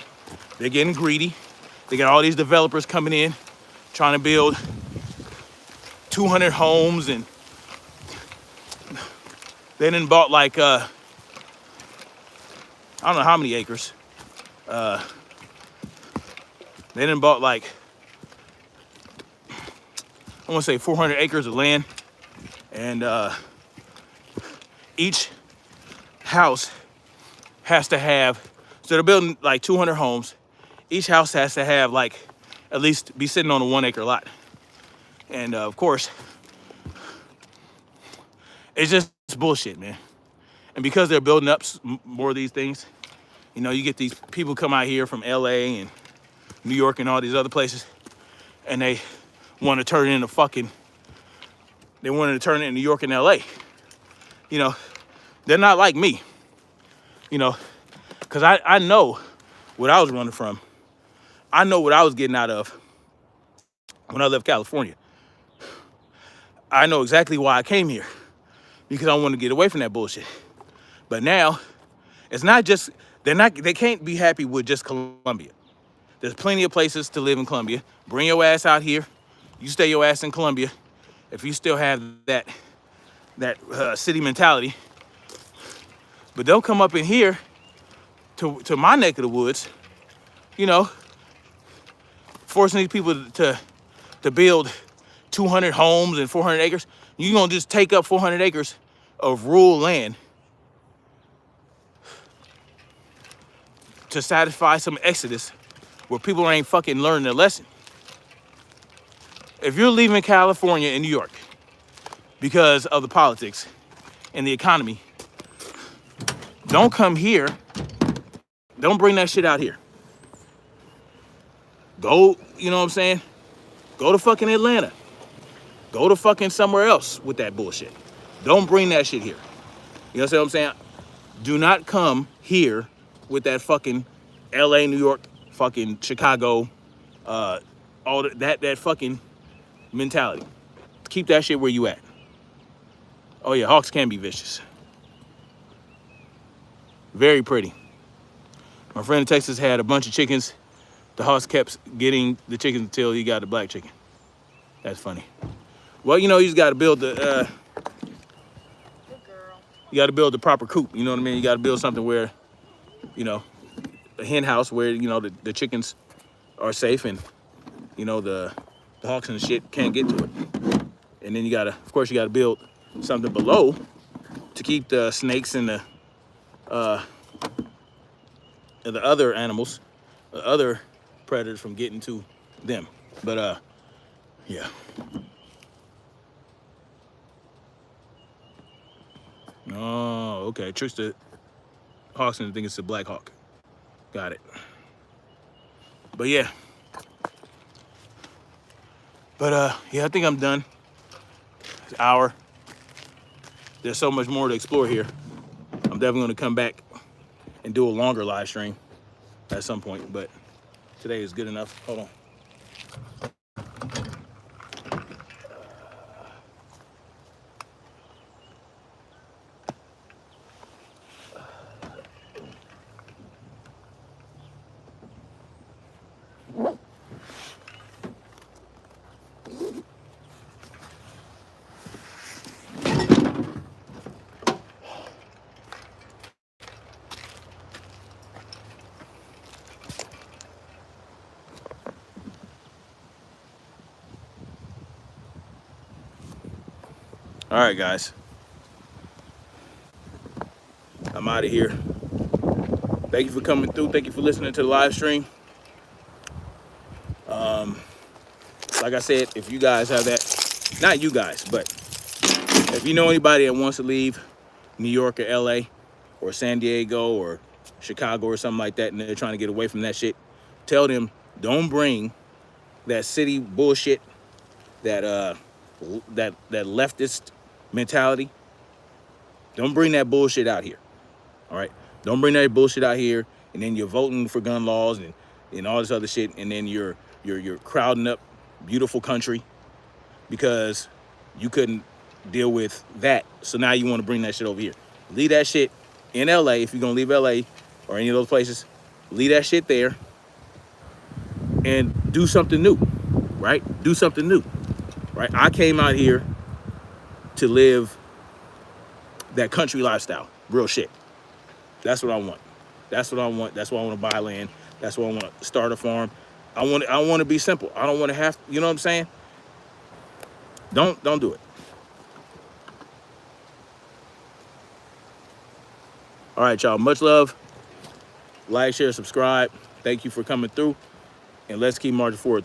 they're getting greedy. They got all these developers coming in, trying to build 200 homes, and they done bought like, I don't know how many acres. They done bought like, I want to say 400 acres of land. And each house has to have, so they're building like 200 homes. Each house has to have like, at least be sitting on a 1 acre lot. And of course, it's just bullshit, man. And because they're building up more of these things, you know, you get these people come out here from LA and New York and all these other places, and they want to turn it into they wanted to turn it in New York and LA. You know, they're not like me, you know, because I know what I was running from. I know what I was getting out of when I left California. I know exactly why I came here, because I want to get away from that bullshit. But now, it's not just They can't be happy with just Colombia. There's plenty of places to live in Colombia. Bring your ass out here. You stay your ass in Colombia. If you still have that city mentality, but don't come up in here to my neck of the woods, you know, forcing these people to build 200 homes and 400 acres. You're gonna just take up 400 acres of rural land to satisfy some exodus where people ain't fucking learning their lesson. If you're leaving California and New York because of the politics and the economy, don't come here. Don't bring that shit out here. Go, you know what I'm saying? Go to fucking Atlanta. Go to fucking somewhere else with that bullshit. Don't bring that shit here. You know what I'm saying? Do not come here with that fucking LA, New York, fucking Chicago, all that fucking mentality. Keep that shit where you at. Oh yeah, hawks can be vicious. Very pretty. My friend in Texas had a bunch of chickens. The hawks kept getting the chickens until he got a black chicken. That's funny. Well, you know, you just got to build the you got to build the proper coop. You know what I mean? You got to build something where, you know, a hen house where, you know, the chickens are safe and, you know, the hawks and the shit can't get to it. And then you got to, of course, you got to build something below to keep the snakes and the other animals, the other predators from getting to them. But yeah. Oh, okay. Tricks the hawks and think it's a black hawk. Got it. But yeah. But yeah, I think I'm done. It's an hour. There's so much more to explore here. I'm definitely gonna come back and do a longer live stream at some point, but today is good enough. Hold on. All right, guys. I'm out of here. Thank you for coming through. Thank you for listening to the live stream. Like I said, if you guys have that, not you guys, but if you know anybody that wants to leave New York or LA or San Diego or Chicago or something like that, and they're trying to get away from that shit, tell them don't bring that city bullshit, that leftist mentality. Don't bring that bullshit out here. All right? Don't bring that bullshit out here, and then you're voting for gun laws and all this other shit, and then you're crowding up beautiful country because you couldn't deal with that. So now you want to bring that shit over here. Leave that shit in LA. If you're gonna leave LA or any of those places, leave that shit there and do something new, right? Do something new, right? I came out here to live that country lifestyle, real shit. That's what I want. That's what I want. That's why I want to buy land. That's why I want to start a farm. I want to be simple. I don't want to have, you know what I'm saying? Don't do it. All right, y'all. Much love. Like, share, subscribe. Thank you for coming through. And let's keep marching forward.